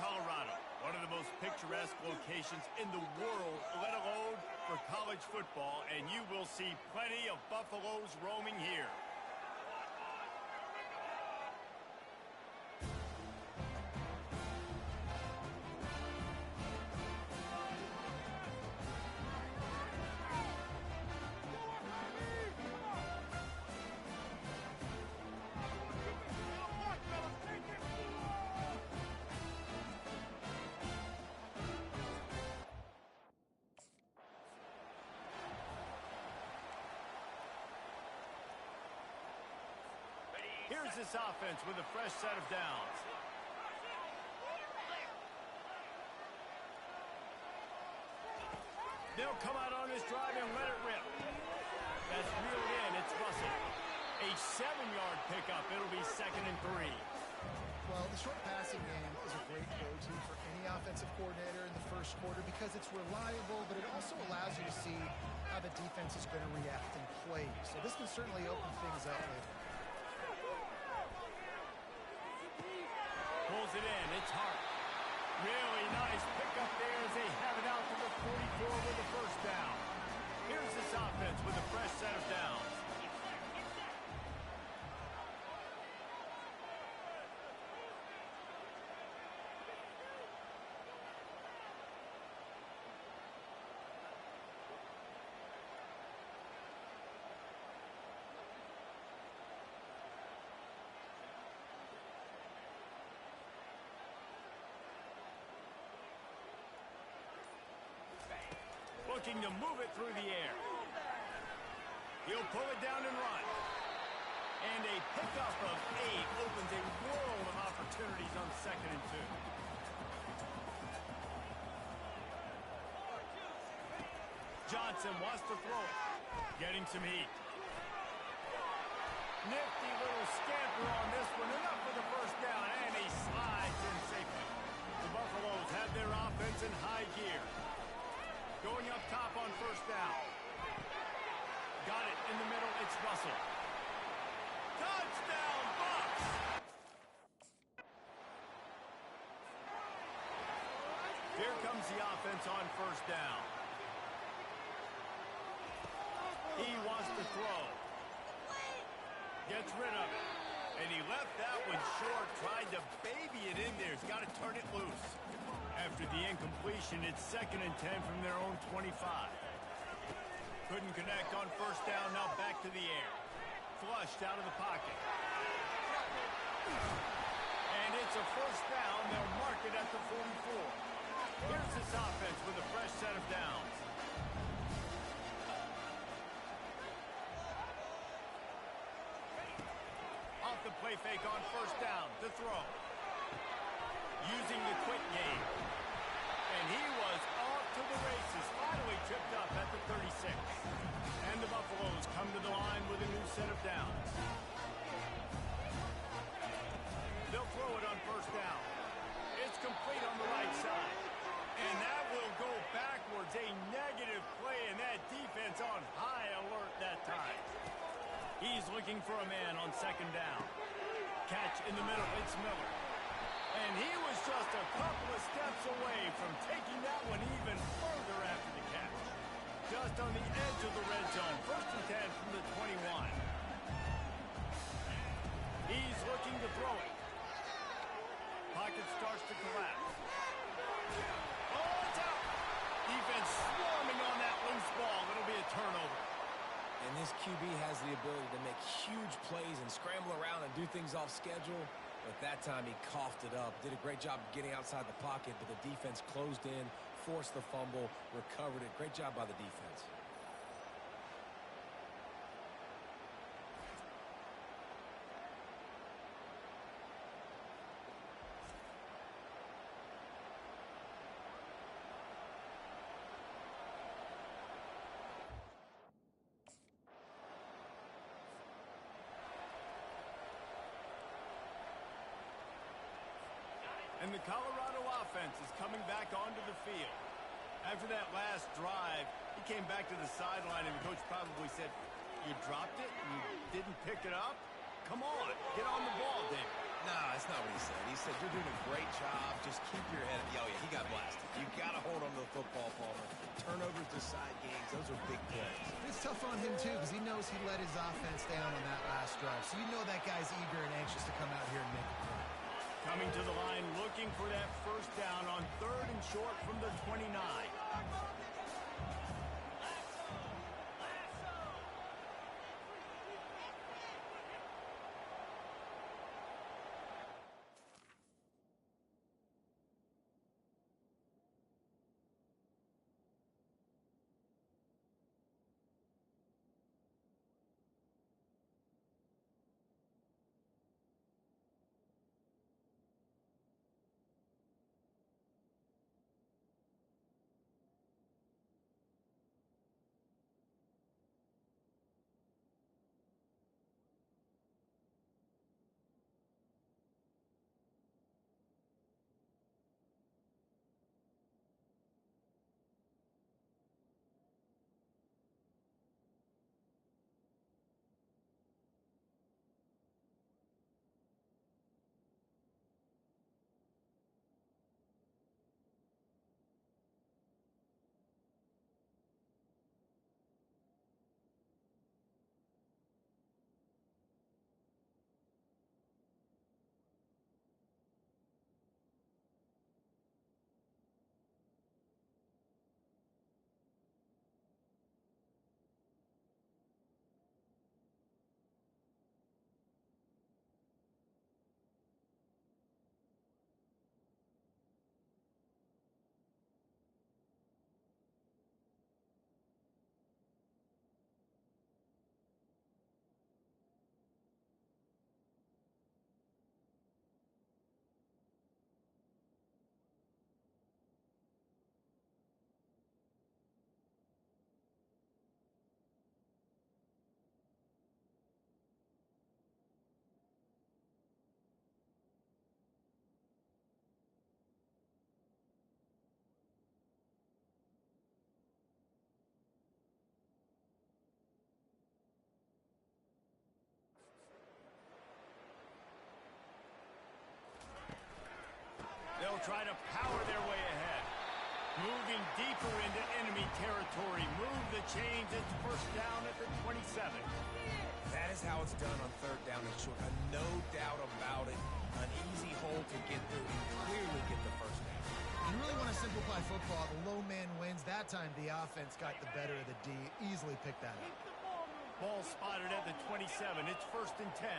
Colorado, one of the most picturesque locations in the world, let alone for college football, and you will see plenty of Buffaloes roaming here. Here's this offense with a fresh set of downs. They'll come out on this drive and let it rip. That's reeled in. It's Russell. A 7-yard pickup. It'll be 2nd and 3. Well, the short passing game is a great go-to for any offensive coordinator in the first quarter because it's reliable, but it also allows you to see how the defense is going to react and play. So this can certainly open things up later. Pulls it in. It's Hart. Really nice pickup there as they have it out to the 44 with the first down. Here's this offense with a fresh set of downs. Looking to move it through the air. He'll pull it down and run. And a pickup of 8 opens a world of opportunities on 2nd and 2. Johnson wants to throw it. Getting some heat. Nifty little scamper on this one. Enough for the first down. And he slides in safely. The Buffaloes have their offense in high gear. Going up top on first down. Got it in the middle. It's Russell. Touchdown, Bucs! Here comes the offense on first down. He wants to throw. Gets rid of it. And he left that one short. Tried to baby it in there. He's got to turn it loose. After the incompletion, it's 2nd and 10 from their own 25. Couldn't connect on first down, now back to the air. Flushed out of the pocket. And it's a first down. They'll mark it at the 44. Here's this offense with a fresh set of downs. Off the play fake on first down to throw. Using the quick game. And he was off to the races. Finally tripped up at the 36. And the Buffaloes come to the line with a new set of downs. They'll throw it on first down. It's complete on the right side. And that will go backwards. A negative play, and that defense on high alert that time. He's looking for a man on 2nd down. Catch in the middle. It's Miller. And he was just a couple of steps away from taking that one even further after the catch. Just on the edge of the red zone. 1st and 10 from the 21. He's looking to throw it. Pocket starts to collapse. Oh, it's out! Defense swarming on that loose ball. It'll be a turnover. And this QB has the ability to make huge plays and scramble around and do things off schedule. But that time he coughed it up. Did a great job of getting outside the pocket, but the defense closed in, forced the fumble, recovered it. Great job by the defense. And the Colorado offense is coming back onto the field. After that last drive, he came back to the sideline, and the coach probably said, "You dropped it? You didn't pick it up? Come on, get on the ball, David." Nah, that's not what he said. He said, you're doing a great job. Just keep your head. Oh, yeah, he got blasted. You got to hold on to the football, Palmer. Turnovers decide games. Those are big plays. It's tough on him, too, because he knows he let his offense down on that last drive. So you know that guy's eager and anxious to come out here and make a play. Coming to the line, looking for that first down on 3rd and short from the 29. They'll try to power their way ahead. Moving deeper into enemy territory. Move the chains. It's first down at the 27. That is how it's done on 3rd down and short. No doubt about it. An easy hole to get through and clearly get the first down. You really want to simplify football. The low man wins. That time the offense got the better of the D. Easily picked that up. Ball spotted at the 27. It's 1st and 10.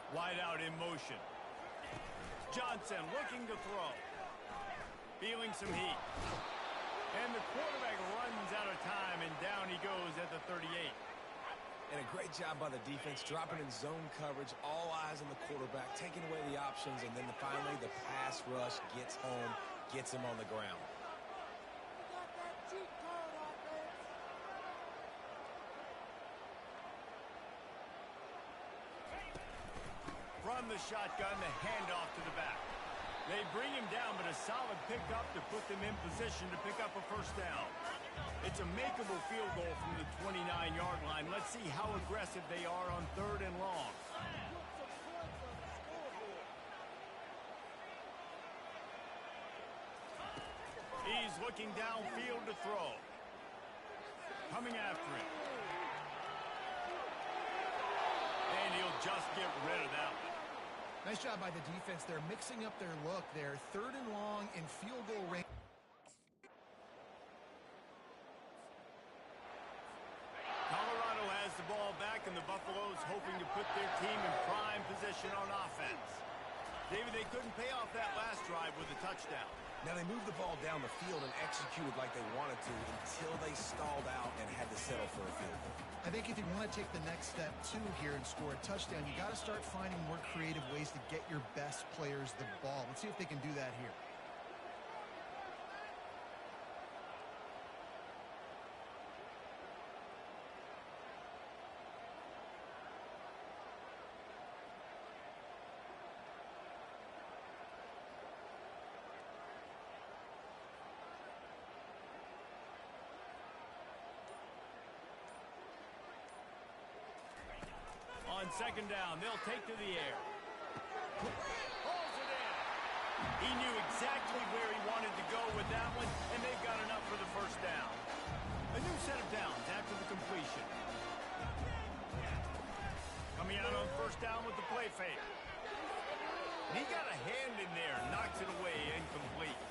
Wide out in motion. Johnson looking to throw. Feeling some heat. And the quarterback runs out of time, and down he goes at the 38. And a great job by the defense, dropping in zone coverage, all eyes on the quarterback, taking away the options, and then finally the pass rush gets home, gets him on the ground. From the shotgun, the handoff to the back. They bring him down, but a solid pickup to put them in position to pick up a first down. It's a makeable field goal from the 29-yard line. Let's see how aggressive they are on 3rd and long. He's looking downfield to throw. Coming after it. And he'll just get rid of that one. Nice job by the defense. They're mixing up their look there. 3rd and long in field goal range. Colorado has the ball back, and the Buffaloes hoping to put their team in prime position on offense. David, they couldn't pay off that last drive with a touchdown. Now they moved the ball down the field and executed like they wanted to until they stalled out and had to settle for a field goal. I think if you want to take the next step, too, here and score a touchdown, you got to start finding more creative ways to get your best players the ball. Let's see if they can do that here. On second down, they'll take to the air. Pulls it in. He knew exactly where he wanted to go with that one, and they've got enough for the first down. A new set of downs after the completion. Coming out on first down with the play fake. And he got a hand in there, knocks it away, incomplete.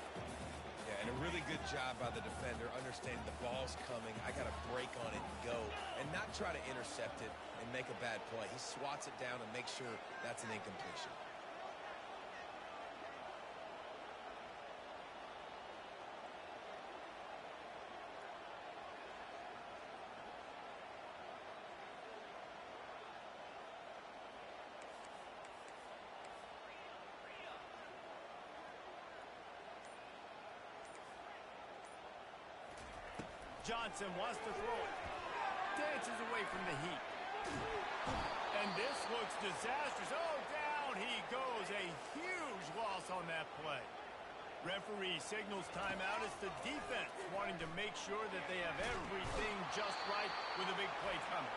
Yeah, and a really good job by the defender, understanding the ball's coming. I got to break on it and go, and not try to intercept it and make a bad play. He swats it down and makes sure that's an incompletion. Johnson wants to throw it. Dances away from the heat. And this looks disastrous. Oh, down he goes. A huge loss on that play. Referee signals timeout. It's the defense wanting to make sure that they have everything just right with a big play coming.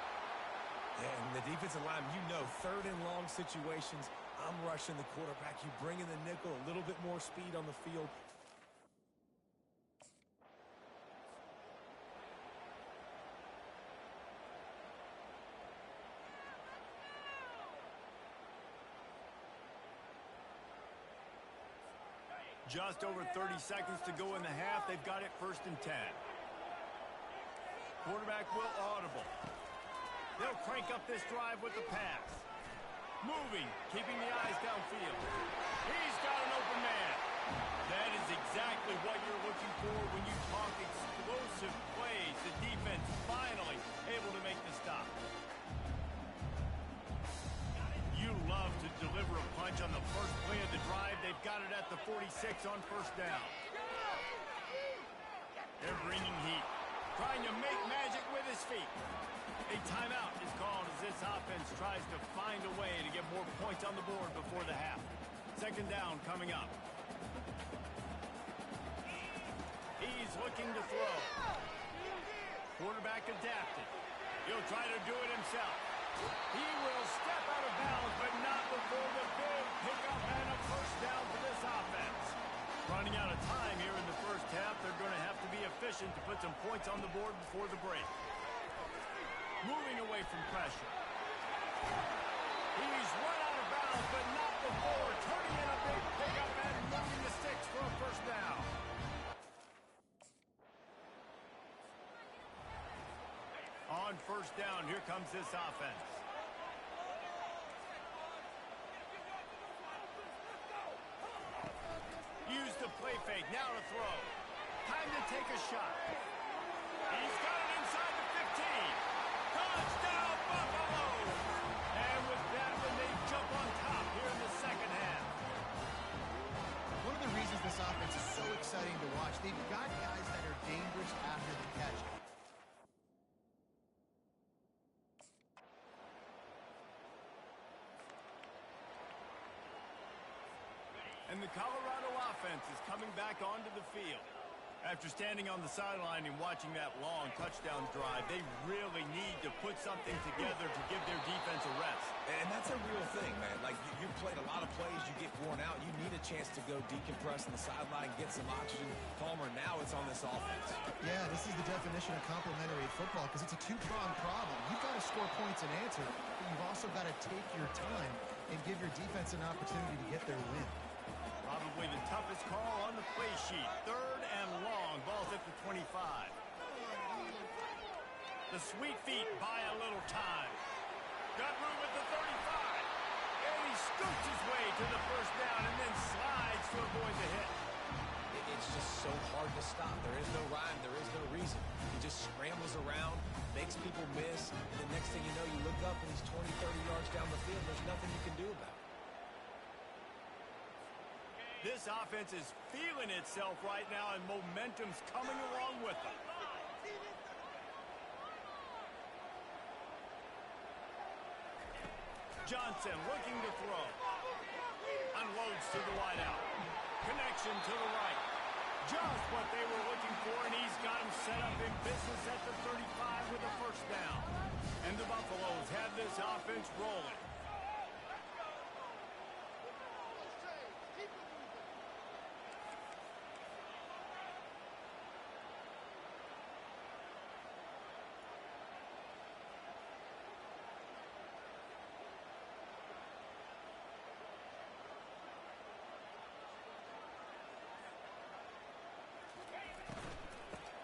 Yeah, and the defensive line, you know, third and long situations, I'm rushing the quarterback. You bring in the nickel, a little bit more speed on the field. Just over 30 seconds to go in the half. They've got it 1st and 10. Quarterback will audible. They'll crank up this drive with the pass. Moving, keeping the eyes downfield. He's got an open man. That is exactly what you're looking for when you talk explosive plays. The defense finally able to make the stop. You love to deliver a punch on the first play of the drive. They've got it at the 46 on first down. They're bringing heat. Trying to make magic with his feet. A timeout is called as this offense tries to find a way to get more points on the board before the half. Second down coming up. He's looking to throw. Quarterback adapted. He'll try to do it himself. He will step out of bounds, but not before the big pickup and a first down for this offense. Running out of time here in the first half. They're going to have to be efficient to put some points on the board before the break. Moving away from pressure. He's run out of bounds, but not before turning in a big pickup and moving the sticks for a first down. On first down, here comes this offense. Use the play fake, now to throw. Time to take a shot. He's got it inside the 15. Touchdown, Buffalo! And with that one, they jump on top here in the second half. One of the reasons this offense is so exciting to watch, they've got guys that are dangerous after the catch. And the Colorado offense is coming back onto the field. After standing on the sideline and watching that long touchdown drive, they really need to put something together to give their defense a rest. And that's a real thing, man. Like, you've played a lot of plays, you get worn out. You need a chance to go decompress on the sideline, get some oxygen. Palmer, now it's on this offense. Yeah, this is the definition of complementary football because it's a two-pronged problem. You've got to score points and answer, but you've also got to take your time and give your defense an opportunity to get their win. Probably the toughest call on the play sheet. 3rd and long. Ball's at the 25. The sweet feet buy a little time. Got room at the 35. And he scoots his way to the first down and then slides to avoid the hit. It's just so hard to stop. There is no rhyme. There is no reason. He just scrambles around, makes people miss, and the next thing you know, you look up and he's 20, 30 yards down the field. There's nothing you can do about it. This offense is feeling itself right now, and momentum's coming along with them. Johnson looking to throw. Unloads to the wideout. Connection to the right. Just what they were looking for, and he's got him set up in business at the 35 with a first down. And the Buffaloes have this offense rolling.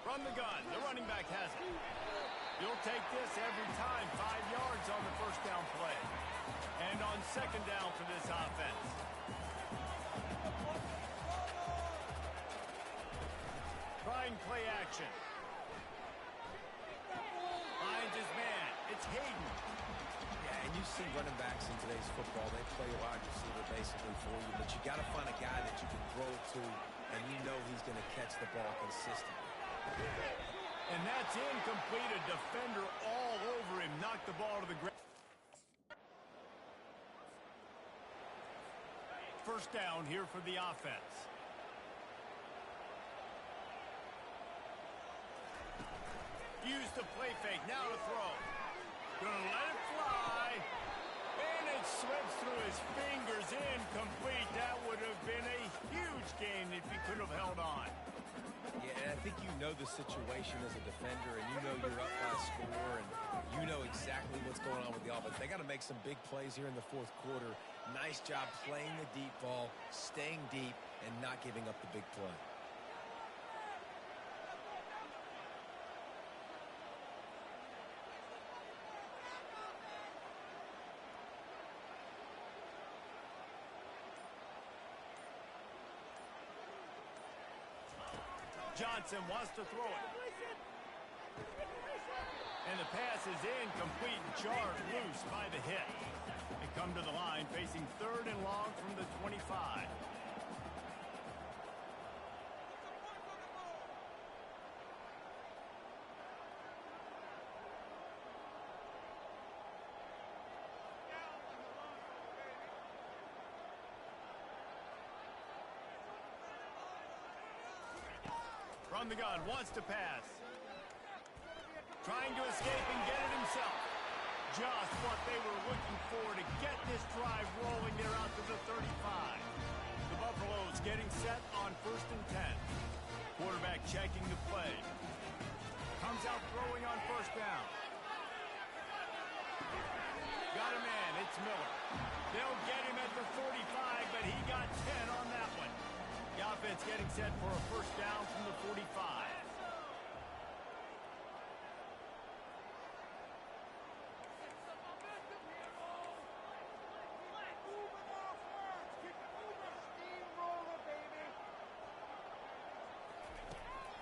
From the gun, the running back has it. You'll take this every time. 5 yards on the first down play. And on second down for this offense. Trying play action. Finds his man. It's Hayden. Yeah, and you see running backs in today's football, they play wide receiver basically for you, but you got to find a guy that you can throw to, and you know he's going to catch the ball consistently. And that's incomplete. A defender all over him. Knocked the ball to the ground. First down here for the offense. Use the play fake. Now to throw. Gonna let it fly. And it slips through his fingers. Incomplete. That would have been a huge gain if he could have held on. Yeah, and I think you know the situation as a defender, and you know you're up by a score, and you know exactly what's going on with the offense. They got to make some big plays here in the fourth quarter. Nice job playing the deep ball, staying deep, and not giving up the big play. Johnson wants to throw it. And the pass is incomplete, jarred loose by the hit. They come to the line facing third and long from the 25. From the gun, wants to pass. Trying to escape and get it himself. Just what they were looking for to get this drive rolling. They're out to the 35. The Buffaloes getting set on first and 10. Quarterback checking the play. Comes out throwing on first down. Got a man, it's Miller. They'll get him at the 45, but he got 10 on that one. The offense getting set for a first down from the 45.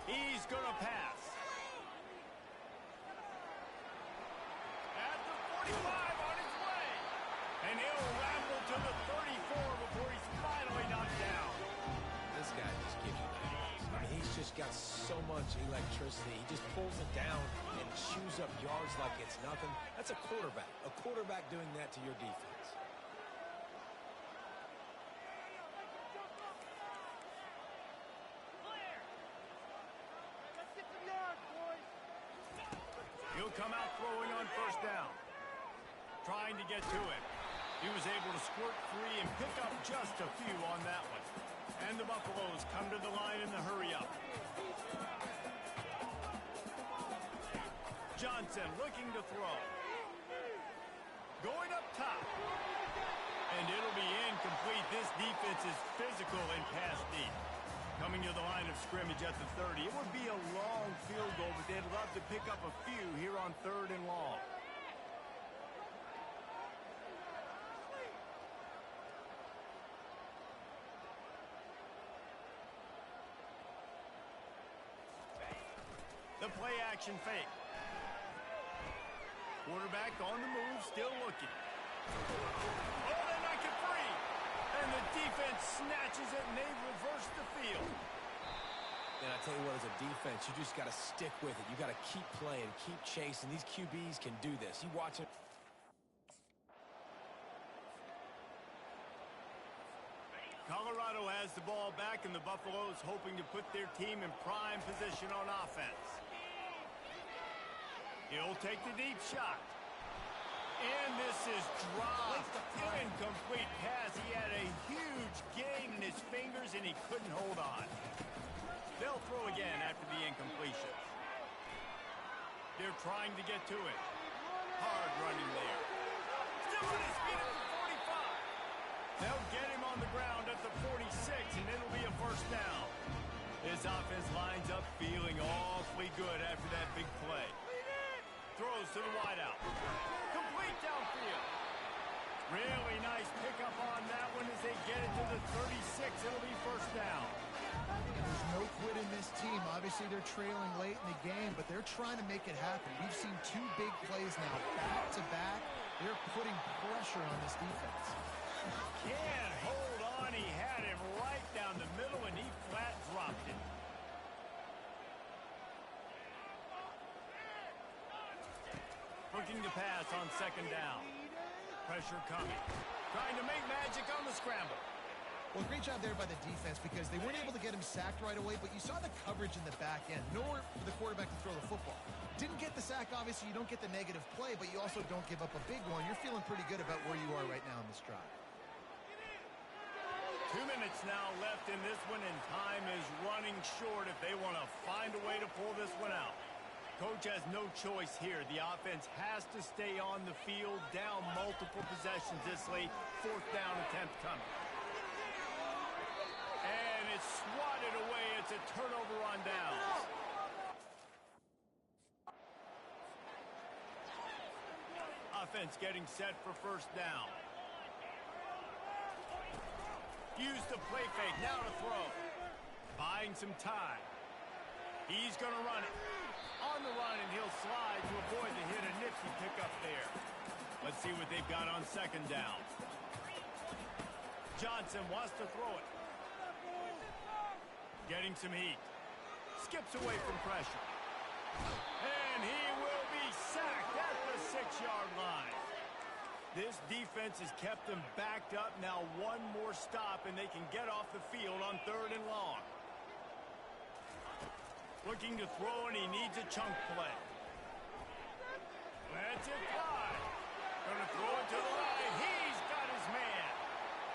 He's going to pass. At the 45 on his way. And he'll ramble to the 34 before he's finally knocked down. This guy just gives you that. I mean, he's just got so much electricity. He just pulls it down and chews up yards like it's nothing. That's a quarterback. A quarterback doing that to your defense. He'll come out throwing on first down. Trying to get to it. He was able to squirt free and pick up just a few on that one. And the Buffaloes come to the line in the hurry-up. Johnson looking to throw. Going up top. And it'll be incomplete. This defense is physical and pass deep. Coming to the line of scrimmage at the 30. It would be a long field goal, but they'd love to pick up a few here on third and long. The play action fake. Quarterback on the move, still looking. Oh, they knock it free. And the defense snatches it, and they reverse the field. And I tell you what, as a defense, you just got to stick with it. You got to keep playing, keep chasing. These QBs can do this. You watch it. Colorado has the ball back, and the Buffaloes hoping to put their team in prime position on offense. He'll take the deep shot. And this is dropped. Incomplete pass. He had a huge gain in his fingers, and he couldn't hold on. They'll throw again after the incompletion. They're trying to get to it. Hard running there. Still on his feet at the 45. They'll get him on the ground at the 46, and it'll be a first down. His offense lines up feeling awfully good after that big play. Throws to the wideout. Complete downfield. Really nice pickup on that one as they get it to the 36. It'll be first down. There's no quit in this team. Obviously, they're trailing late in the game, but they're trying to make it happen. We've seen two big plays now, back-to-back. They're putting pressure on this defense. Can't hold on. He had him right down the middle, and he flat dropped it. Looking to pass on second down. Pressure coming. Trying to make magic on the scramble. Well, great job there by the defense because they weren't able to get him sacked right away, but you saw the coverage in the back end. Nowhere for the quarterback to throw the football. Didn't get the sack, obviously. You don't get the negative play, but you also don't give up a big one. You're feeling pretty good about where you are right now in this drive. 2 minutes now left in this one, and time is running short if they want to find a way to pull this one out. Coach has no choice here. The offense has to stay on the field, down multiple possessions this late. Fourth down attempt coming. And it's swatted away. It's a turnover on downs. Offense getting set for first down. Use the play fake. Now to throw. Buying some time. He's going to run it. On the run, and he'll slide to avoid the hit. A nifty pickup there. Let's see what they've got on second down. Johnson wants to throw it. Getting some heat. Skips away from pressure. And he will be sacked at the 6-yard line. This defense has kept them backed up. Now one more stop, and they can get off the field on third and long. Looking to throw, and he needs a chunk play. Lets it fly. Going to throw it to the right. He's got his man.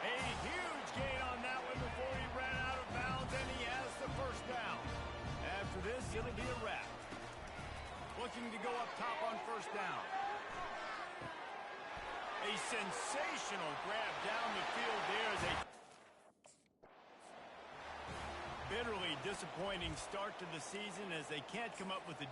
A huge gain on that one before he ran out of bounds, and he has the first down. After this, it'll be a wrap. Looking to go up top on first down. A sensational grab down the field there as a bitterly disappointing start to the season as they can't come up with a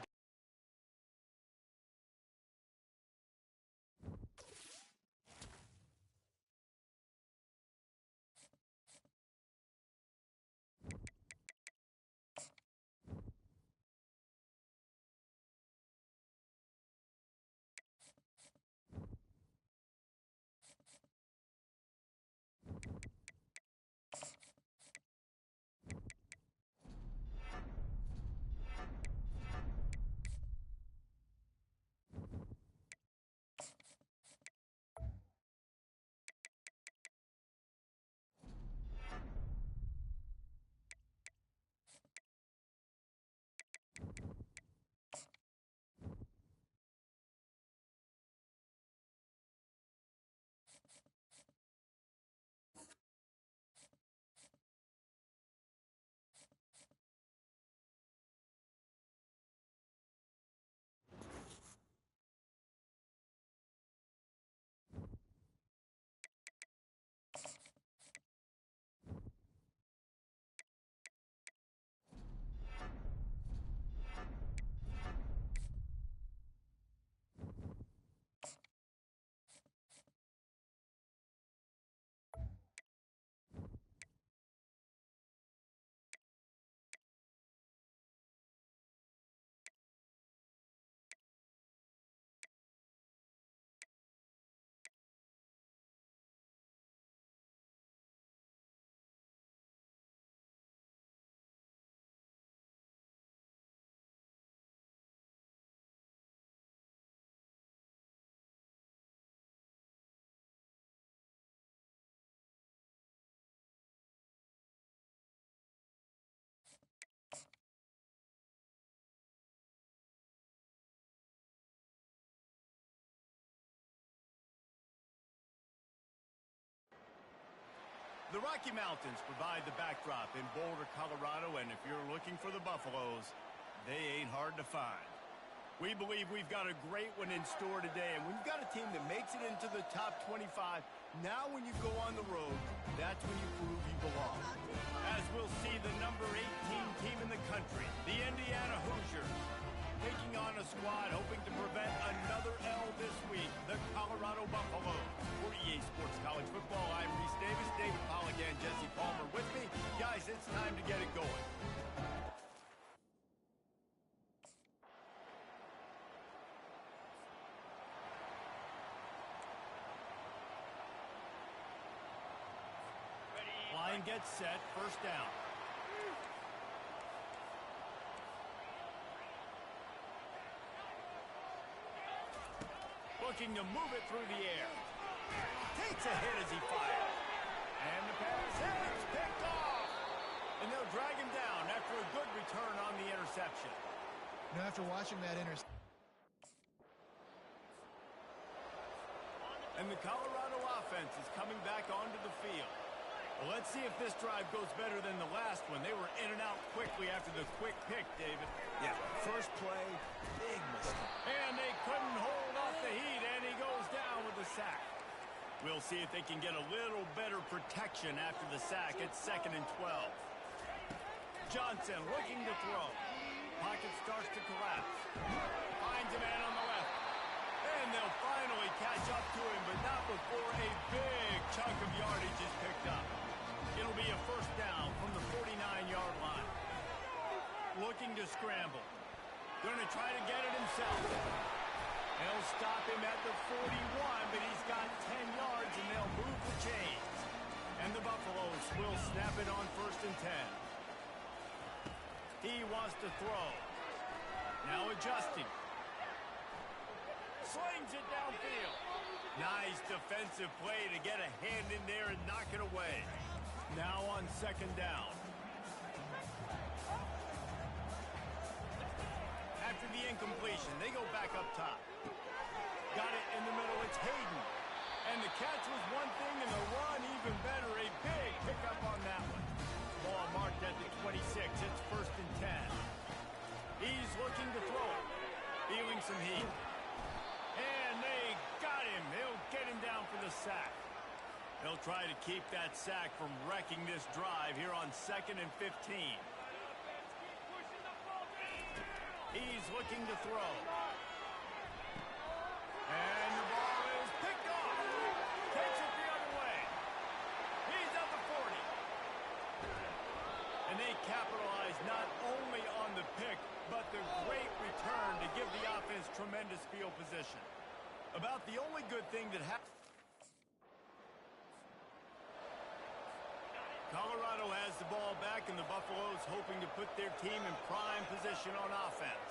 The Rocky Mountains provide the backdrop in Boulder, Colorado, and if you're looking for the Buffaloes, they ain't hard to find. We believe we've got a great one in store today, and when you've got a team that makes it into the top 25, now when you go on the road, that's when you prove you belong. As we'll see the number 18 team in the country, the Indiana Hoosiers, taking on a squad hoping to prevent another L this week, the Colorado Buffaloes. For EA Sports College Football, I'm Reese Davis, David Pollack, and Jesse Palmer with me. Guys, it's time to get it going. Line gets set, first down. Looking to move it through the air. Takes a hit as he fires. And the pass is picked off. And they'll drag him down after a good return on the interception. Now, after watching that interception. And the Colorado offense is coming back onto the field. Well, let's see if this drive goes better than the last one. They were in and out quickly after the quick pick, David. Yeah, first play, big mistake. And they couldn't hold off the heat, and he goes down with a sack. We'll see if they can get a little better protection after the sack. It's 2nd and 12. Johnson looking to throw. Pocket starts to collapse. Finds a man on the left. And they'll finally catch up to him, but not before a big chunk of yardage is picked up. It'll be a first down from the 49-yard line. Looking to scramble. Going to try to get it himself. They'll stop him at the 41, but he's got 10 yards, and they'll move the chains. And the Buffaloes will snap it on 1st and 10. He wants to throw. Now adjusting. Slings it downfield. Nice defensive play to get a hand in there and knock it away. Now on 2nd down. After the incompletion, they go back up top. Got it in the middle. It's Hayden. And the catch was one thing, and the run even better. A big pickup on that one. Ball marked at the 26. It's 1st and 10. He's looking to throw it. Feeling some heat. And they got him. They'll get him down for the sack. They'll try to keep that sack from wrecking this drive here on 2nd and 15. He's looking to throw. And the ball is picked off. Takes it the other way. He's at the 40. And they capitalize not only on the pick, but the great return to give the offense tremendous field position. About the only good thing that happened. Colorado has the ball back, and the Buffaloes hoping to put their team in prime position on offense.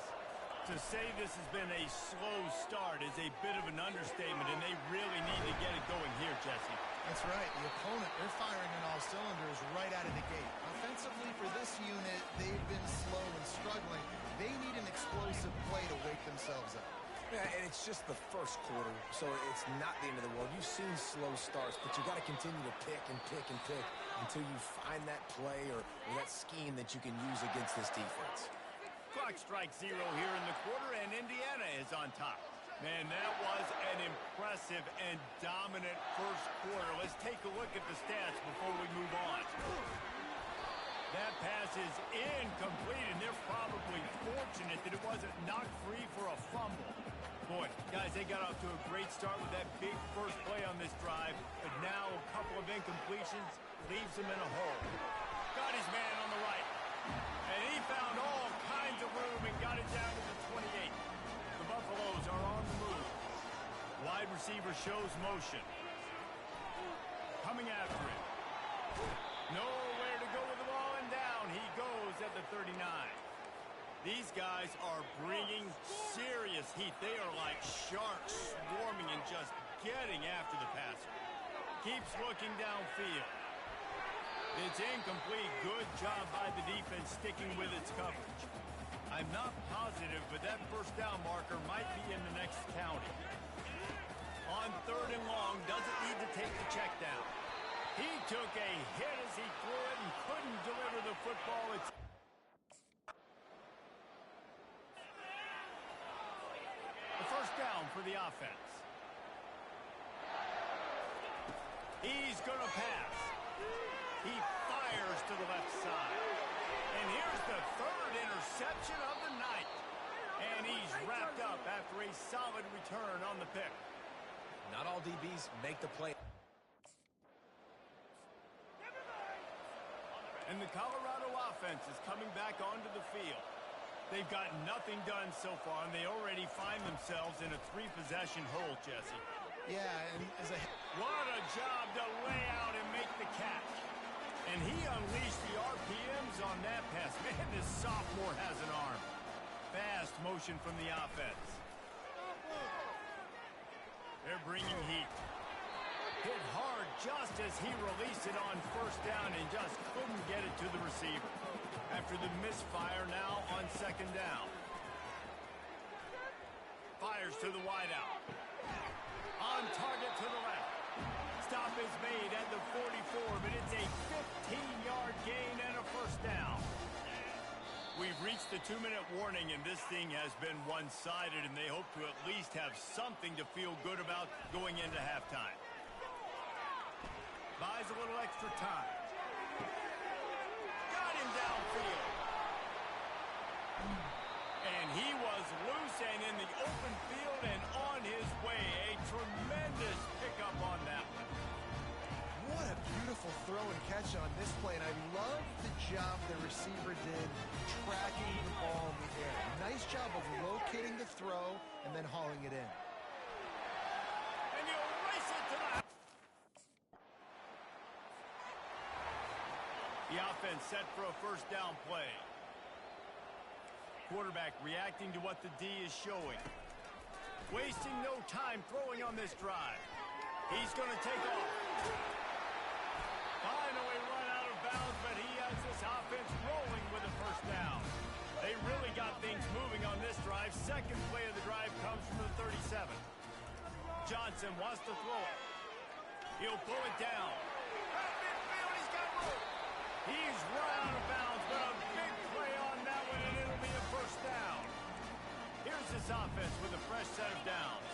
To say this has been a slow start is a bit of an understatement, and they really need to get it going here, Jesse. That's right. The opponent, they're firing on all cylinders right out of the gate. Offensively, for this unit, they've been slow and struggling. They need an explosive play to wake themselves up. Yeah, and it's just the first quarter, so it's not the end of the world. You've seen slow starts, but you got to continue to pick and pick and pick until you find that play or that scheme that you can use against this defense. Clock strikes 0 here in the quarter, and Indiana is on top. Man, that was an impressive and dominant first quarter. Let's take a look at the stats before we move on. That pass is incomplete, and they're probably fortunate that it wasn't knocked free for a fumble. Boy, guys, they got off to a great start with that big first play on this drive, but now a couple of incompletions leaves them in a hole. Got his man on the right, and he found all kinds of room and got it down to the 28. The Buffaloes are on the move. Wide receiver shows motion. Coming after it. Nowhere to go with the ball, and down he goes at the 39. These guys are bringing serious heat. They are like sharks swarming and just getting after the passer. Keeps looking downfield. It's incomplete. Good job by the defense sticking with its coverage. I'm not positive, but that first down marker might be in the next county. On 3rd and long, doesn't need to take the check down. He took a hit as he threw it and couldn't deliver the football. It's a first down for the offense. He's going to pass. He fires to the left side. And here's the third interception of the night. And he's wrapped up after a solid return on the pick. Not all DBs make the play. And the Colorado offense is coming back onto the field. They've got nothing done so far, and they already find themselves in a three-possession hole, Jesse. Yeah, and what a job to lay out and make the catch. And he unleashed the RPMs on that pass. Man, this sophomore has an arm. Fast motion from the offense. They're bringing heat. Hit hard just as he released it on first down and just couldn't get it to the receiver. After the misfire, now on second down. Fires to the wideout. On target to the left. Stop is made at the 44, but it's a 15-yard gain and a first down. We've reached the 2-minute warning, and this thing has been one-sided, and they hope to at least have something to feel good about going into halftime. Buys a little extra time. Got him downfield. And he was loose and in the open field and on his way. A tremendous pickup on that one. what a beautiful throw and catch on this play. And I love the job the receiver did tracking the ball in the air. Nice job of locating the throw and then hauling it in. And he'll race it to the... The offense set for a first down play. Quarterback reacting to what the D is showing. Wasting no time throwing on this drive. He's going to take off. Finally run out of bounds, but he has this offense rolling with a first down. They really got things moving on this drive. Second play of the drive comes from the 37. Johnson wants to throw it. He'll pull it down. At midfield, he's got room. He's run out of bounds, but a big play on that one, and it'll be a first down. Here's this offense with a fresh set of downs.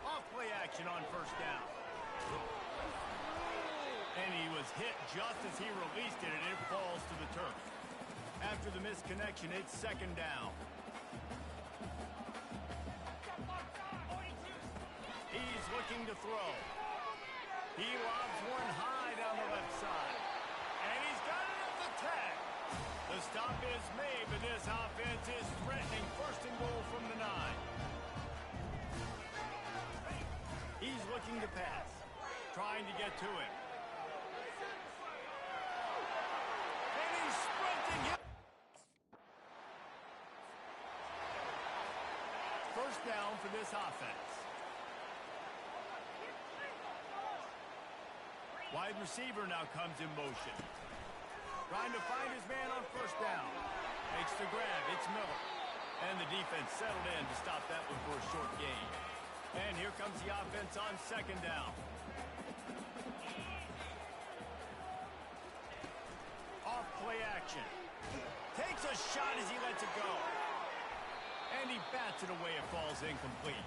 Off-play action on first down. And he was hit just as he released it, and it falls to the turf. After the misconnection, it's second down. He's looking to throw. He lobs one high down the left side. And he's got it at the 10. The stop is made, but this offense is threatening first and goal from the 9. He's looking to pass. Trying to get to it. And he's sprinting. First down for this offense. Wide receiver now comes in motion. Trying to find his man on first down. Makes the grab. It's Miller. And the defense settled in to stop that one for a short gain. And here comes the offense on second down. Off play action. Takes a shot as he lets it go. And he bats it away. It falls incomplete.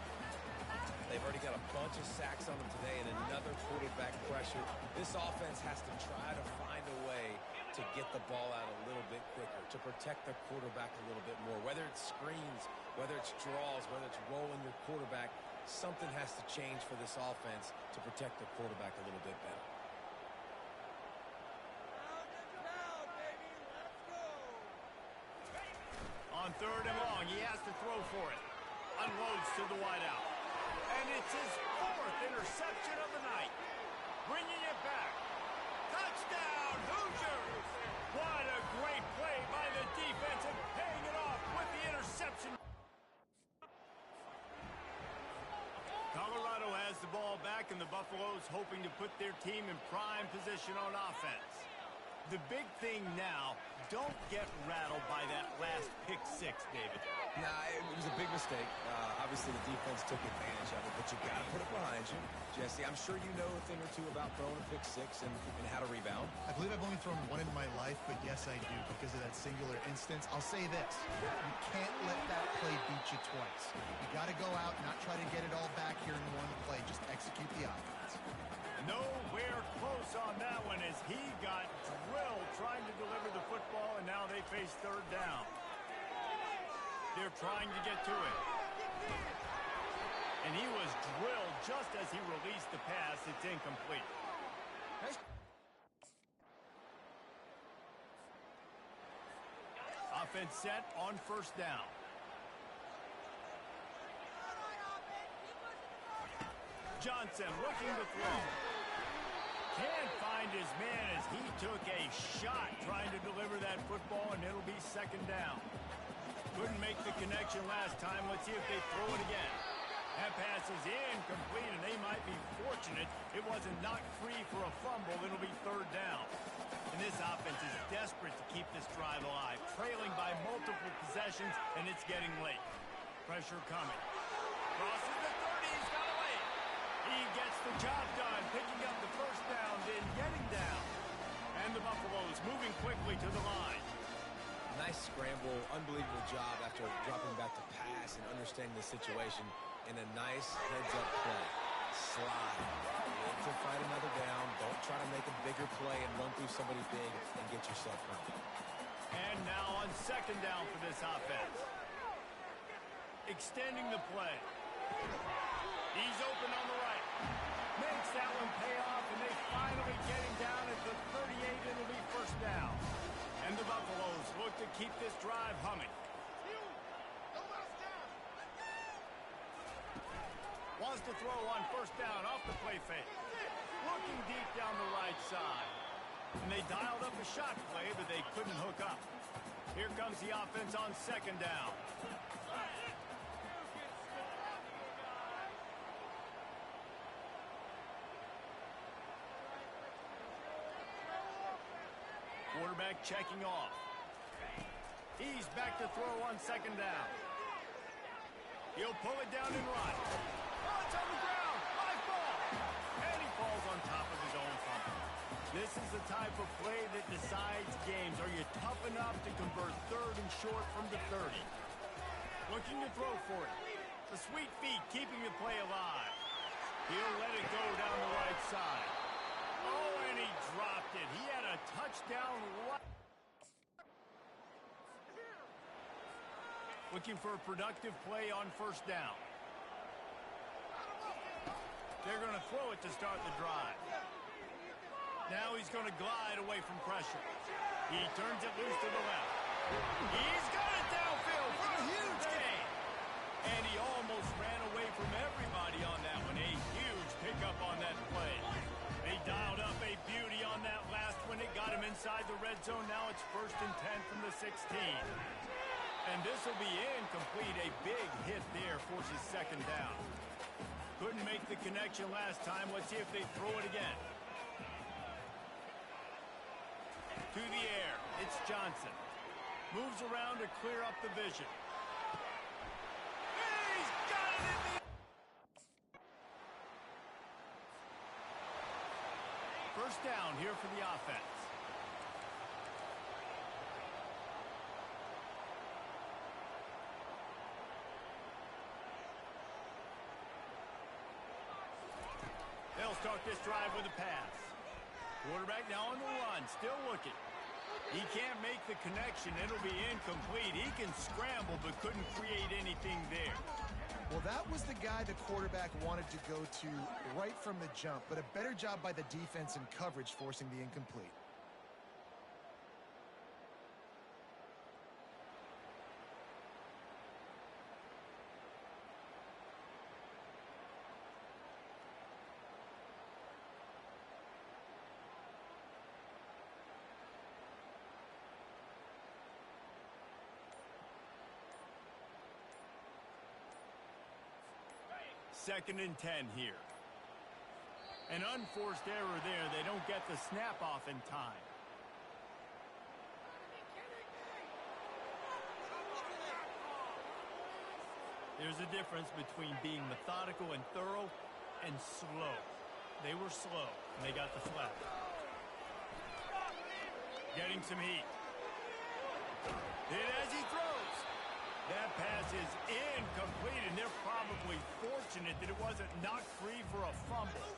They've already got a bunch of sacks on them today and another quarterback pressure. This offense has to try to find a way to get the ball out a little bit quicker, to protect their quarterback a little bit more. Whether it's screens, whether it's draws, whether it's rolling your quarterback, something has to change for this offense to protect the quarterback a little bit better. On third and long, he has to throw for it. Unloads to the wideout. And it's his fourth interception of the night. Bringing it back. Touchdown, Hoosiers! What a great play by the defense and paying it off with the interception. Colorado has the ball back, and the Buffaloes hoping to put their team in prime position on offense. The big thing now, don't get rattled by that last pick six, David. Nah, it was a big mistake. Obviously, the defense took advantage of it, but you got to put it behind you. Jesse, I'm sure you know a thing or two about throwing a pick six and how to rebound. I believe I've only thrown one in my life, but yes, I do because of that singular instance. I'll say this. You can't let that play beat you twice. You got to go out, not try to get it all back here in one play. Just execute the offense. Nowhere close on that one as he got drilled trying to deliver the football, and now they face third down. They're trying to get to it. And he was drilled just as he released the pass. It's incomplete. Offense set on first down. Johnson looking to throw. Can't find his man as he took a shot trying to deliver that football, and it'll be second down. Couldn't make the connection last time. Let's see if they throw it again. That pass is incomplete, and they might be fortunate it wasn't knocked free for a fumble. It'll be third down. And this offense is desperate to keep this drive alive, trailing by multiple possessions, and it's getting late. Pressure coming. Crosses the 30. He's got away. He gets the job done, picking up the first down, then getting down. And the Buffaloes moving quickly to the line. Nice scramble, unbelievable job after dropping back to pass and understanding the situation in a nice heads-up play. Slide. Look to fight another down. Don't try to make a bigger play and run through somebody big and get yourself hurt. And now on second down for this offense. Extending the play. He's open on the right. Makes that one pay off, and they finally get him down at the 38. It'll be first down. And the Buffaloes look to keep this drive humming. Wants to throw on first down off the play fake. Looking deep down the right side. And they dialed up a shot play, but they couldn't hook up. Here comes the offense on second down. Quarterback checking off. He's back to throw on second down. He'll pull it down and run. Oh, it's on the ground. High ball. And he falls on top of his own fumble. This is the type of play that decides games. Are you tough enough to convert third and short from the 30? Looking to throw for it. The sweet feet keeping the play alive. He'll let it go down the right side. Oh, and he dropped it. He had a touchdown right. Looking for a productive play on first down. They're going to throw it to start the drive. Now he's going to glide away from pressure. He turns it loose to the left. He's got it downfield for a huge gain. And he almost ran away from everybody on that one. A huge pickup on that play. They dialed up a beauty on that last one. It got him inside the red zone. Now it's 1st and 10 from the 16. And this will be incomplete. A big hit there forces second down. Couldn't make the connection last time. Let's see if they throw it again. To the air. It's Johnson. Moves around to clear up the vision. He's got it in the... First down here for the offense. They'll start this drive with a pass. Quarterback now on the run, still looking. He can't make the connection. It'll be incomplete. He can scramble, but couldn't create anything there. Well, that was the guy the quarterback wanted to go to right from the jump, but a better job by the defense in coverage forcing the incomplete. Second and 10 here. An unforced error there. They don't get the snap off in time. There's a difference between being methodical and thorough and slow. They were slow, and they got the flag. Getting some heat. And as he throws, that pass is incomplete, and they're probably fortunate that it wasn't knocked free for a fumble.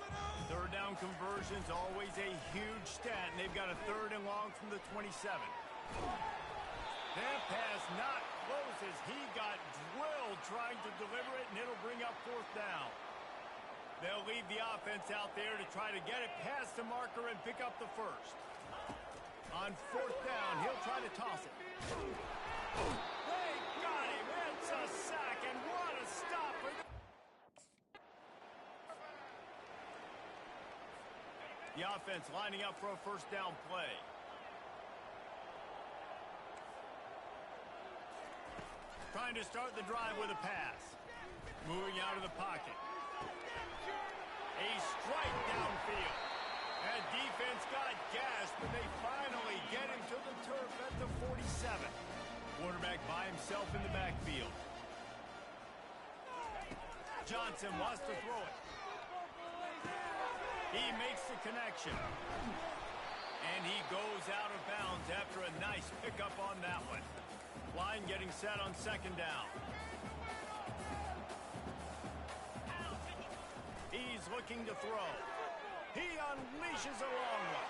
Third down conversion's always a huge stat, and they've got a 3rd and long from the 27. That pass not close as he got drilled trying to deliver it, and it'll bring up 4th down. They'll leave the offense out there to try to get it past the marker and pick up the first. On 4th down, he'll try to toss it. They got him. It's a sack, and what a stop for the offense lining up for a 1st down play. Trying to start the drive with a pass. Moving out of the pocket. A strike downfield. That defense got gashed, but they finally get him to the turf at the 47. Quarterback by himself in the backfield. Johnson wants to throw it. He makes the connection. And he goes out of bounds after a nice pickup on that one. Line getting set on 2nd down. He's looking to throw. He unleashes a long one.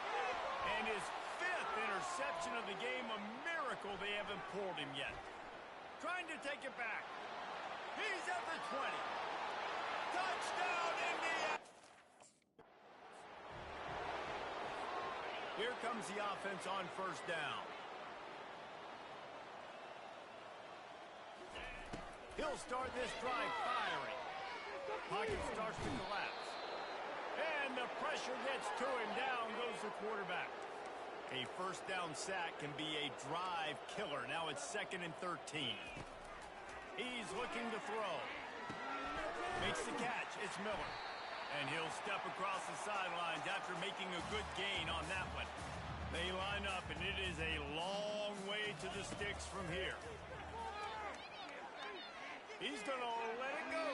And his 5th interception of the game, a miracle they haven't pulled him yet. Trying to take it back. He's at the 20. Touchdown, Indiana! Here comes the offense on 1st down. He'll start this drive firing. Pocket starts to collapse. And the pressure gets to him. Down goes the quarterback. A 1st down sack can be a drive killer. Now it's 2nd and 13. He's looking to throw. Makes the catch. It's Miller. And he'll step across the sidelines after making a good gain on that one. They line up, and it is a long way to the sticks from here. He's going to let it go.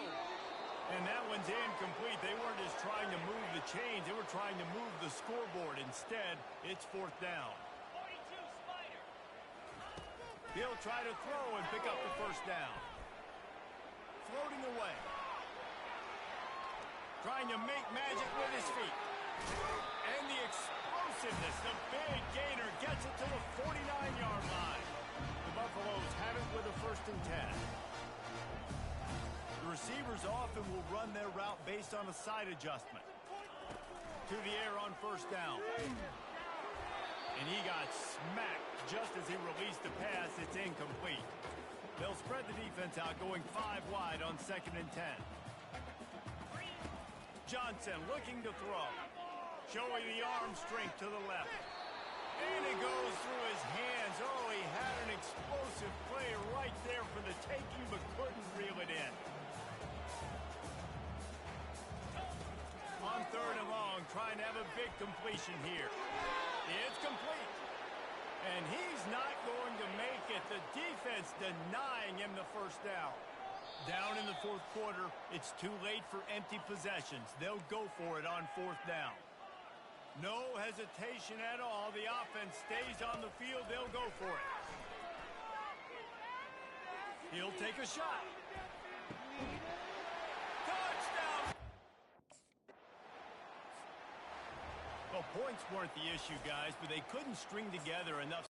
And that one's incomplete. They weren't just trying to move the chains. They were trying to move the scoreboard. Instead, it's 4th down. He'll try to throw and pick up the 1st down. Floating away. Trying to make magic with his feet. And the explosiveness, the big gainer, gets it to the 49-yard line. The Buffaloes have it with a 1st and 10. The receivers often will run their route based on a side adjustment. To the air on 1st down. And he got smacked just as he released the pass. It's incomplete. They'll spread the defense out, going 5 wide on 2nd and 10. Johnson looking to throw. Showing the arm strength to the left. And it goes through his hands. Oh, he had an explosive play right there for the taking, but couldn't reel it in. On 3rd and long, trying to have a big completion here. It's complete. And he's not going to make it. The defense denying him the 1st down. Down in the 4th quarter, it's too late for empty possessions. They'll go for it on 4th down. No hesitation at all. The offense stays on the field. They'll go for it. He'll take a shot. Touchdown! Well, points weren't the issue, guys, but they couldn't string together enough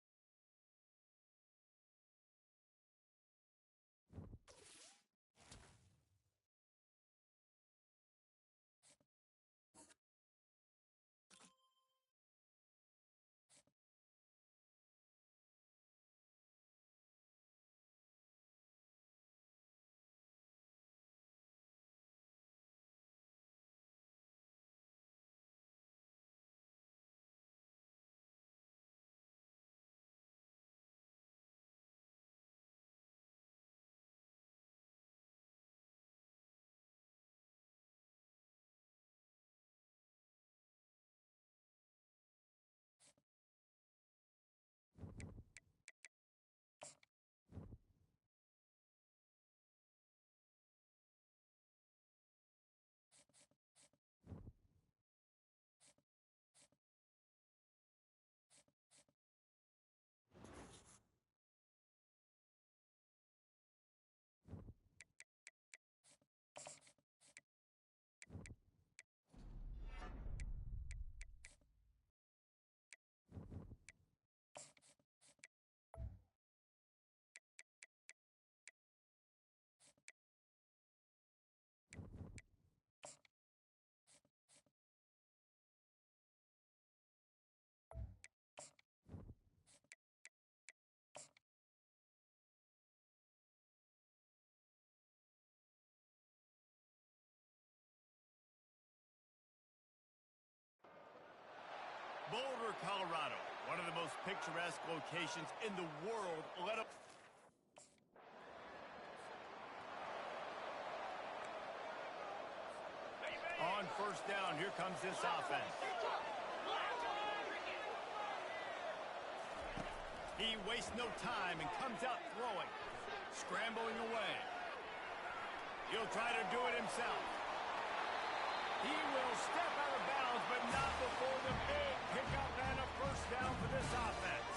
Boulder, Colorado, one of the most picturesque locations in the world. On first down, here comes this offense. He wastes no time and comes out throwing, scrambling away. He'll try to do it himself. He will step out of bounds, but not before the big pickup and a first down for this offense.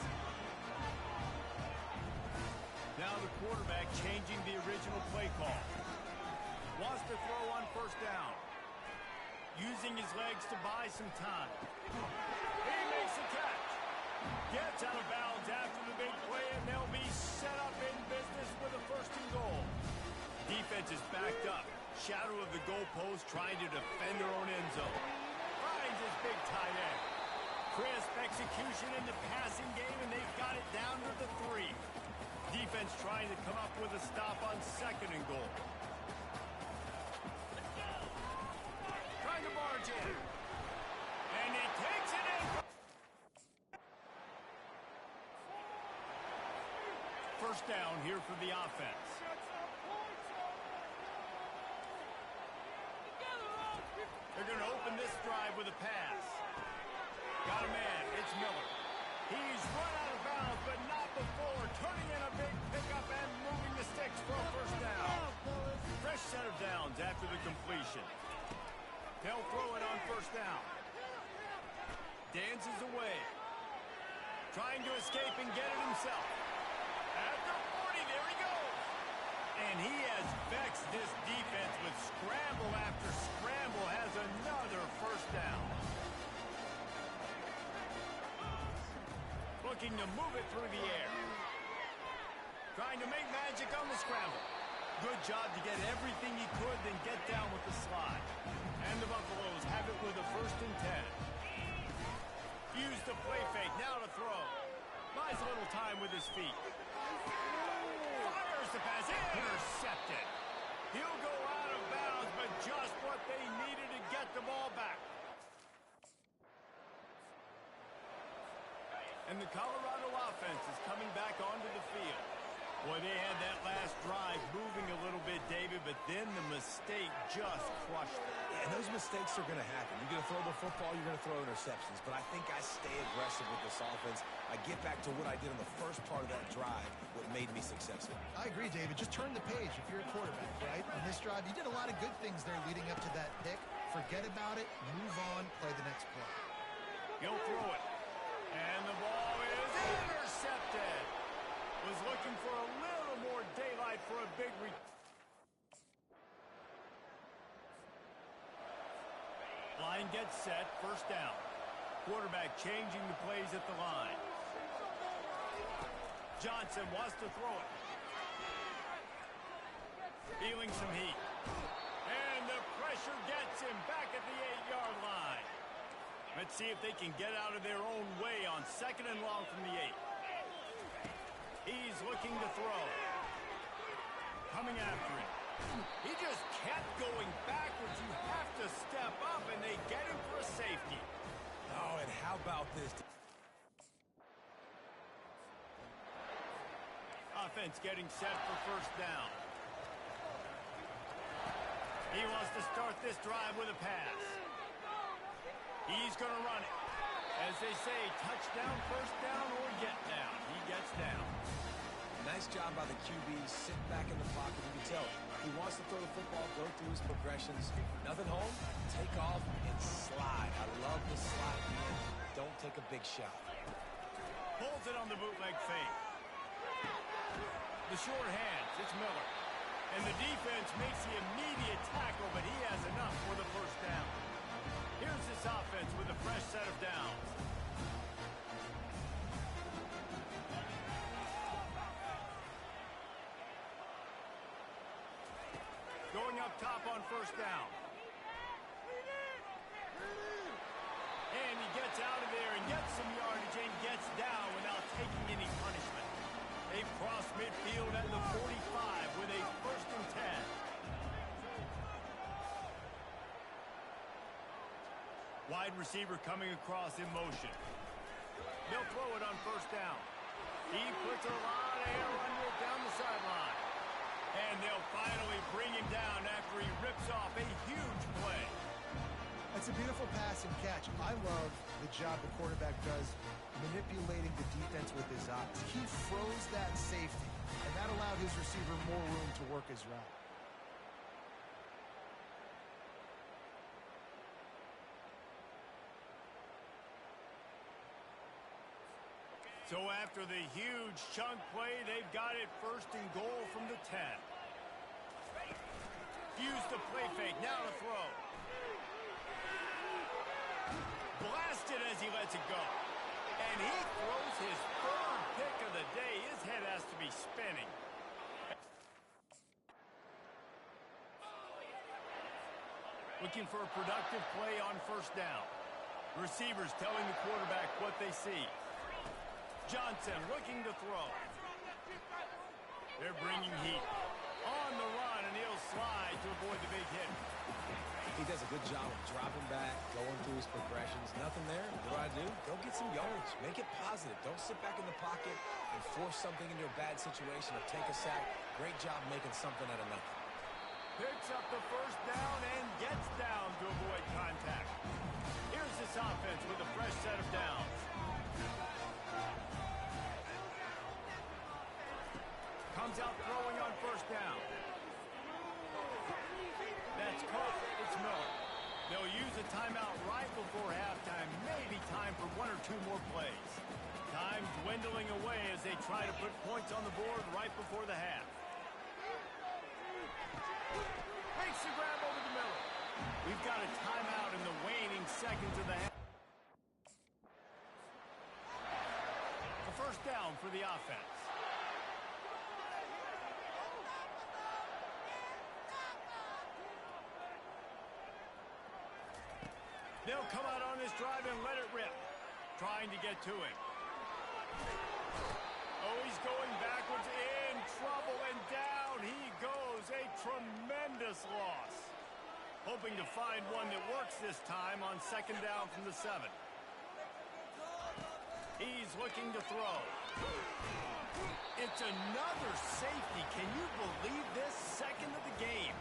Now the quarterback changing the original play call. Wants to throw on first down. Using his legs to buy some time. He makes a catch. Gets out of bounds after the big play, and they'll be set up in business with a first and goal. Defense is backed up. Shadow of the goalpost, trying to defend their own end zone. Finds his big tight end. Crisp execution in the passing game, and they've got it down to the 3. Defense trying to come up with a stop on second and goal. Trying to barge in. And he takes it in. First down here for the offense. They're going to open this drive with a pass. Got a man. It's Miller. He's run out of bounds, but not before turning in a big pickup and moving the sticks for a first down. Fresh set of downs after the completion. They'll throw it on first down. Dances away. Trying to escape and get it himself. After 40, there he goes. And he has vexed this defense with scramble after scramble, has another first down. Looking to move it through the air. Trying to make magic on the scramble. Good job to get everything he could, then get down with the slide. And the Buffaloes have it with a first and 10. Use the play fake, now to throw. Buys a little time with his feet. Fires the pass, intercepted. He'll go out of bounds, but just what they needed to get the ball back. And the Colorado offense is coming back onto the field. Boy, they had that last drive moving a little bit, David, but then the mistake just crushed them. Yeah, and those mistakes are going to happen. You're going to throw the football, you're going to throw interceptions. But I think I stay aggressive with this offense. I get back to what I did in the first part of that drive, what made me successful. I agree, David. Just turn the page if you're a quarterback, right? On this drive, you did a lot of good things there leading up to that pick. Forget about it, move on, play the next play. He'll throw it. And the ball is intercepted. Was looking for a little more daylight for a big line gets set, first down. Quarterback changing the plays at the line. Johnson wants to throw it. Feeling some heat. And the pressure gets him back at the 8-yard line. Let's see if they can get out of their own way on second and long from the 8. He's looking to throw. Coming after him. He just kept going backwards. You have to step up, and they get him for a safety. Oh, and how about this? Offense getting set for first down. He wants to start this drive with a pass. He's going to run it. As they say, touchdown, first down, or get down. He gets down. Nice job by the QB. Sit back in the pocket. You can tell he wants to throw the football, go through his progressions. Nothing home, take off, and slide. I love the slide, man. Don't take a big shot. Pulls it on the bootleg fake. The short hands, it's Miller. And the defense makes the immediate tackle, but he has enough for the first down. Here's this offense with a fresh set of downs. Going up top on first down. And he gets out of there and gets some yardage and gets down without taking any punishment. They've crossed midfield at the 45 with a first and 10. wide receiver coming across in motion. They'll throw it on first down. He puts a lot of air under it down the sideline. And they'll finally bring him down after he rips off a huge play. That's a beautiful pass and catch. I love the job the quarterback does manipulating the defense with his eyes. He froze that safety, and that allowed his receiver more room to work his route. So after the huge chunk play, they've got it first and goal from the 10. Use the play fake, now to throw. Blasted as he lets it go. And he throws his third pick of the day. His head has to be spinning. Looking for a productive play on first down. Receivers telling the quarterback what they see. Johnson looking to throw. They're bringing heat. On the run, and he'll slide to avoid the big hit. He does a good job of dropping back, going through his progressions. Nothing there. What do? Go get some yards. Make it positive. Don't sit back in the pocket and force something into a bad situation or take a sack. Great job making something out of nothing. Picks up the first down and gets down to avoid contact. Here's this offense with a fresh set of downs. Comes out throwing on first down. That's caught. It's Miller. They'll use a timeout right before halftime. Maybe time for one or two more plays. Time dwindling away as they try to put points on the board right before the half. Makes the grab over to Miller. We've got a timeout in the waning seconds of the half. A first down for the offense. They'll come out on this drive and let it rip. Trying to get to him. Oh, he's going backwards, in trouble, and down he goes. A tremendous loss. Hoping to find one that works this time on second down from the 7. He's looking to throw. It's another safety. Can you believe this? Second of the game.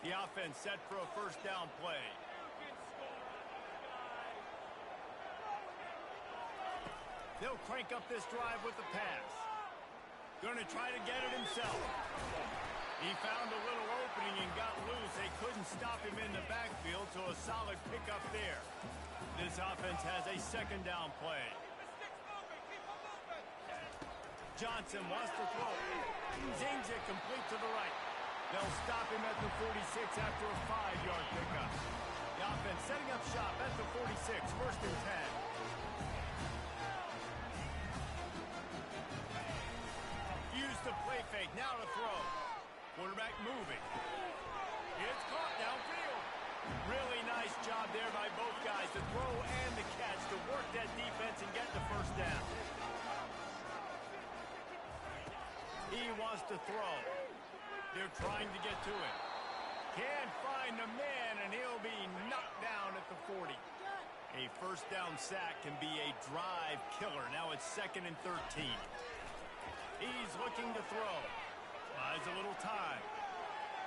The offense set for a first down play. They'll crank up this drive with the pass. Going to try to get it himself. He found a little opening and got loose. They couldn't stop him in the backfield, so a solid pickup there. This offense has a second down play. Johnson wants to throw. Zings it complete to the right. They'll stop him at the 46 after a 5-yard pickup. The offense setting up shop at the 46, first and 10. Use the play fake, now to throw. Quarterback moving. It's caught downfield. Really nice job there by both guys, the throw and the catch, to work that defense and get the first down. He wants to throw. They're trying to get to him. Can't find the man, and he'll be knocked down at the 40. A first down sack can be a drive killer. Now it's second and 13. He's looking to throw. Buys a little time.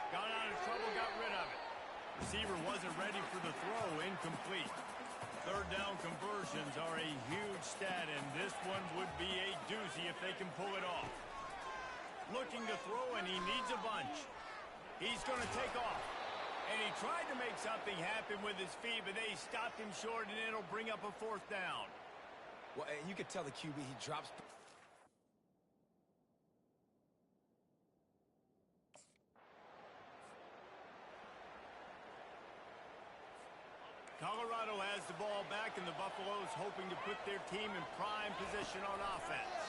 Got out of trouble, got rid of it. Receiver wasn't ready for the throw, incomplete. Third down conversions are a huge stat, and this one would be a doozy if they can pull it off. Looking to throw, and he needs a bunch. He's going to take off. And he tried to make something happen with his feet, but they stopped him short, and it'll bring up a fourth down. Well, you could tell the QB, he drops. Colorado has the ball back, and the Buffaloes hoping to put their team in prime position on offense.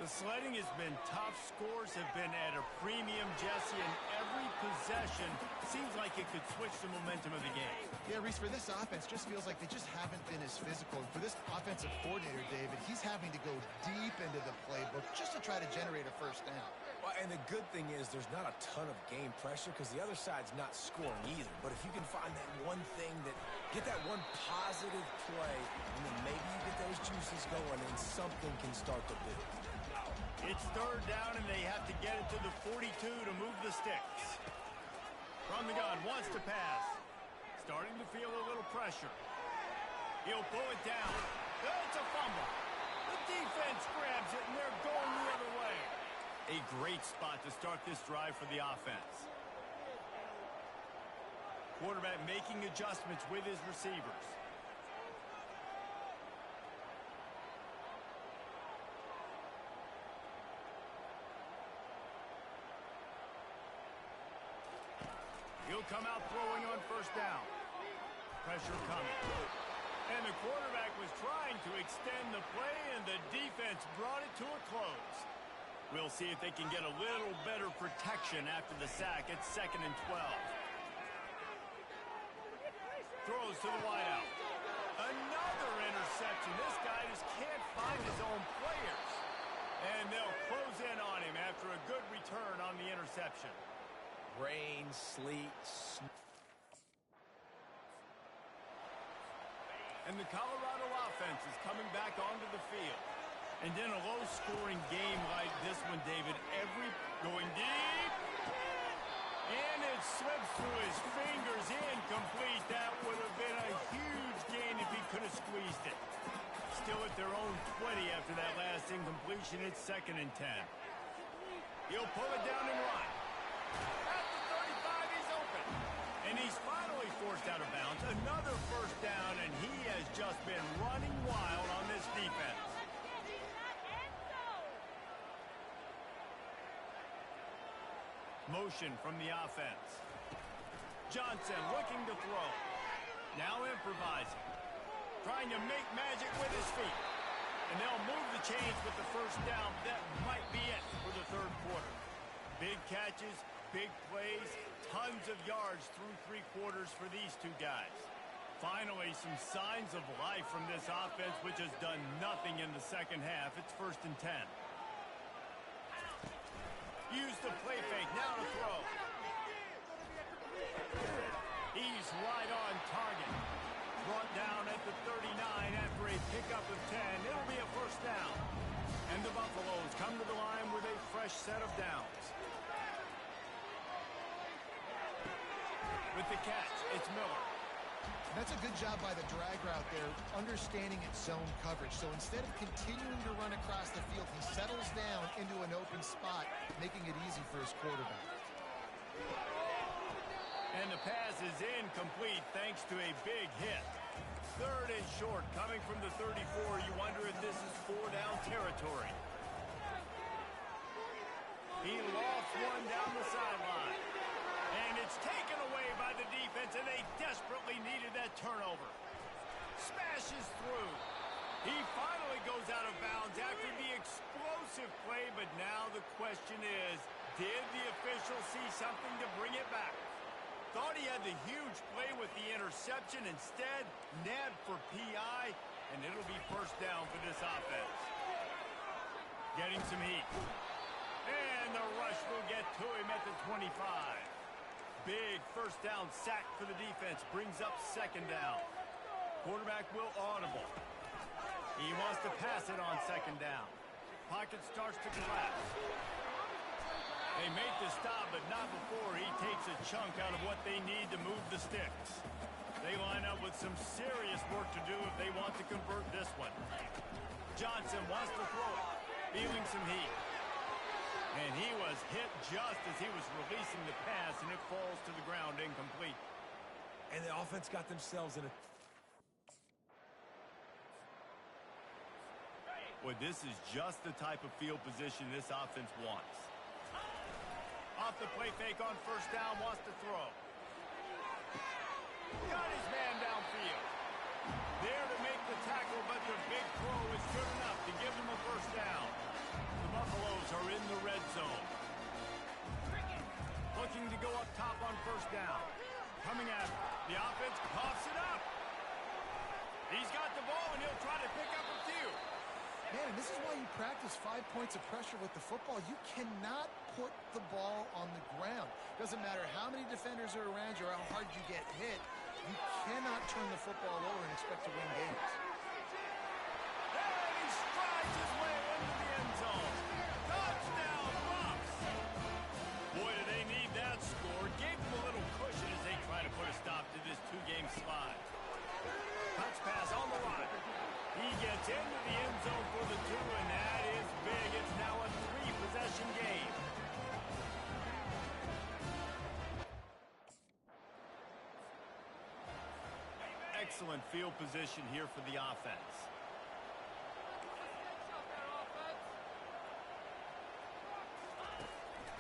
The sledding has been tough. Scores have been at a premium, Jesse, and every possession seems like it could switch the momentum of the game. Yeah, Reese, for this offense, just feels like they just haven't been as physical. And for this offensive coordinator, David, he's having to go deep into the playbook just to try to generate a first down. Well, and the good thing is there's not a ton of game pressure because the other side's not scoring either. But if you can find that one thing get that one positive play, and then maybe you get those juices going and something can start to build. It's third down, and they have to get it to the 42 to move the sticks. From the gun, wants to pass. Starting to feel a little pressure. He'll pull it down. It's a fumble. The defense grabs it, and they're going the other way. A great spot to start this drive for the offense. Quarterback making adjustments with his receivers. He'll come out throwing on first down. Pressure coming. And the quarterback was trying to extend the play, and the defense brought it to a close. We'll see if they can get a little better protection after the sack. It's 2nd and 12. Throws to the wideout. Another interception. This guy just can't find his own players. And they'll close in on him after a good return on the interception. Rain, sleet, snow. And the Colorado offense is coming back onto the field. And in a low-scoring game like this one, David, going deep. And it slips through his fingers, incomplete. That would have been a huge gain if he could have squeezed it. Still at their own 20 after that last incompletion. It's 2nd and 10. He'll pull it down and run. At the 35, he's open. And he's finally forced out of bounds. Another first down, and he has just been running wild on this defense. Motion from the offense. Johnson looking to throw. Now improvising. Trying to make magic with his feet. And they'll move the chains with the first down. That might be it for the third quarter. Big catches, big plays, tons of yards through 3 quarters for these two guys. Finally, some signs of life from this offense, which has done nothing in the second half. It's 1st and 10. Use the play fake, now to throw. He's right on target. Brought down at the 39 after a pickup of 10. It'll be a first down. And the Buffaloes come to the line with a fresh set of downs. With the catch, it's Miller. That's a good job by the drag route there, understanding its zone coverage. So instead of continuing to run across the field, he settles down into an open spot, making it easy for his quarterback. And the pass is incomplete thanks to a big hit. 3rd and short, coming from the 34. You wonder if this is 4-down territory. He lost one down the sideline. And it's taken away by the defense, and they desperately needed that turnover. Smashes through. He finally goes out of bounds after the explosive play, but now the question is, did the official see something to bring it back? Thought he had the huge play with the interception. Instead, nabbed for PI, and it'll be first down for this offense. Getting some heat. And the rush will get to him at the 25. Big first down sack for the defense. Brings up 2nd down. Quarterback will audible. He wants to pass it on 2nd down. Pocket starts to collapse. They make the stop, but not before he takes a chunk out of what they need to move the sticks. They line up with some serious work to do if they want to convert this one. Johnson wants to throw it. Feeling some heat. And he was hit just as he was releasing the pass, and it falls to the ground incomplete. And the offense got themselves in a... Well, this is just the type of field position this offense wants. Off the play fake on first down, wants to throw. Got his man downfield. There to make the tackle, but the big throw is good enough to give them a first down. The Buffaloes are in the red zone. Looking to go up top on first down. Coming at him. The offense coughs it up. He's got the ball, and he'll try to pick up a few. Man, And this is why you practice 5 points of pressure with the football. You cannot put the ball on the ground. Doesn't matter how many defenders are around you or how hard you get hit. You cannot turn the football over and expect to win games. And he strides his way into the end zone. Touchdown, Bucks! Boy, do they need that score. Gave them a little cushion as they try to put a stop to this two-game slide. Touch pass on the line. He gets into the end zone for the 2, and that is big. It's now a 3-possession game. Excellent field position here for the offense.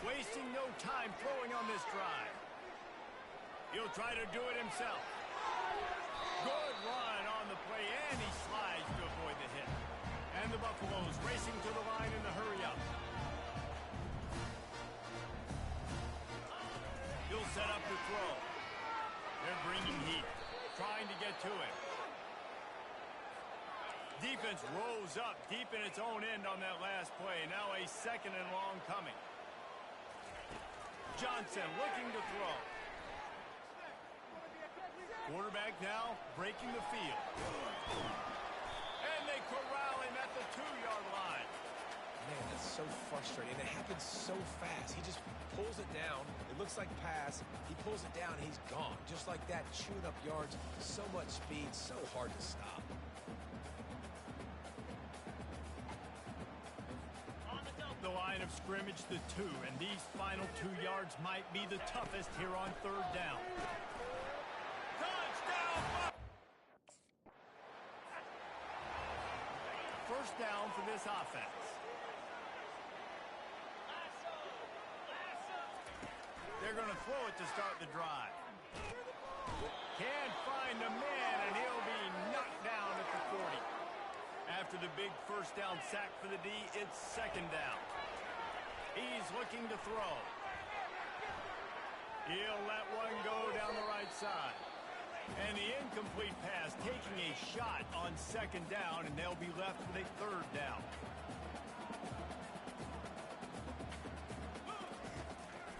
Wasting no time throwing on this drive. He'll try to do it himself. Good run on the play, and he slides to avoid the hit. And the Buffaloes racing to the line in the hurry-up. He'll set up to throw. They're bringing heat, trying to get to him. Defense rose up deep in its own end on that last play. Now a 2nd and long coming. Johnson looking to throw. Quarterback now breaking the field. And they corral him at the 2-yard line. Man, that's so frustrating. It happens so fast. He just pulls it down. It looks like pass. He pulls it down. He's gone. Just like that, chewing up yards. So much speed, so hard to stop. The line of scrimmage, the 2, and these final 2 yards might be the toughest here on 3rd down. Touchdown! First down for this offense. They're going to throw it to start the drive. Can't find a man, and he'll be knocked down at the 40. After the big first down sack for the D, it's 2nd down. He's looking to throw. He'll let one go down the right side. And the incomplete pass taking a shot on 2nd down, and they'll be left with a 3rd down.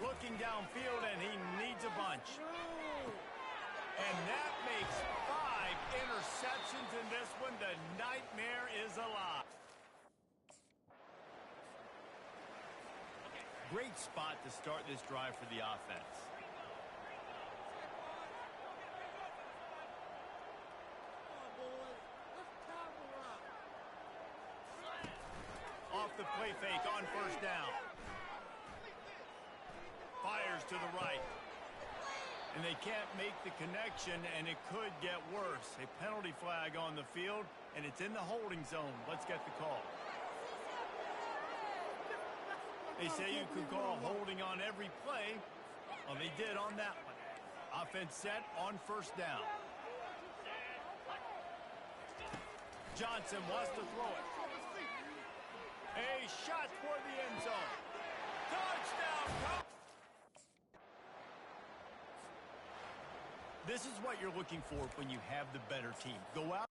Looking downfield, and he needs a bunch. And that makes 5 interceptions in this one. The nightmare is alive. Great spot to start this drive for the offense. Off the play fake on 1st down. Fires to the right. And they can't make the connection, and it could get worse. A penalty flag on the field, and it's in the holding zone. Let's get the call. They say you could call holding on every play. Well, they did on that one. Offense set on 1st down. Johnson wants to throw it. A shot toward the end zone. Touchdown! This is what you're looking for when you have the better team. Go out.